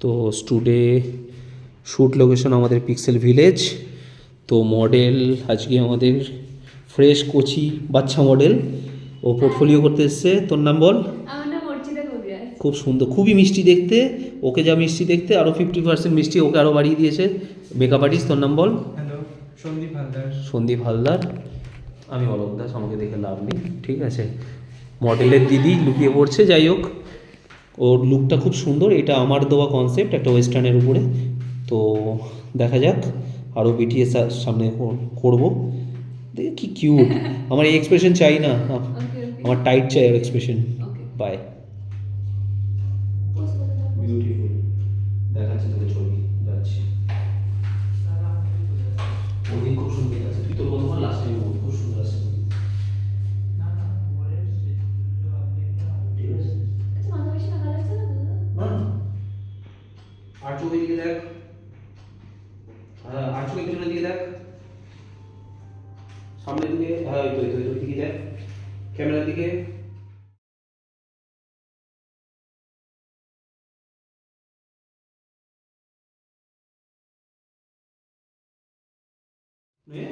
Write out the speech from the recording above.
তো স্টুডে shoot location আমাদের pixel village. তো মডেল আজকে আমাদের ফ্রেশ কচি বাচ্চা মডেল, ও পোর্টফোলিও করতে এসছে। তোর নাম বল। আমার নাম অর্চিতা কবিরাজ। খুব সুন্দর, খুবই মিষ্টি দেখতে। ওকে যা মিষ্টি দেখতে, আরও 50% মিষ্টি ওকে আরও বাড়িয়ে দিয়েছে। মেকআপ আর্টিস্ট, তোর নাম বল। হ্যালো, সন্দীপ হালদার। সন্দীপ হালদার। আমি অলোক দাস, আমাকে দেখে লাভ নেই, ঠিক আছে। মডেলের দিদি লুকিয়ে পড়ছে, যাই হোক। ওর লুকটা খুব সুন্দর, এটা আমার দেওয়া কনসেপ্ট একটা ওয়েস্টার্নের উপরে। তো দেখা যাক, আরও বিটিএস সামনে করব। দেখে কি কিউট। আমার এই এক্সপ্রেশন চাই না, ওকে ওকে আমার টাইট চাই আর এক্সপ্রেশন। ওকে। বাই। পোস্ট করে দাও। বিউটিফুল দেখাচ্ছে তোকে ছবি, যাচ্ছি। ওদিন খুব সুন্দর আছে, তুই তো প্রথমবার লাস্ট টাইম খুব সুন্দর আছে। ঠিক আছে। আচ্ছা, মাথা বেশি নাকা লাগছে না তো দাদা? না, আর চোখের দিকে দেখ। হ্যাঁ, আর চোখের পিছনের দিকে দেখ, সামনের দিকে। হ্যাঁ, ওই তো ওই তো ওই দিকে দেখ, ক্যামেরার দিকে। নে।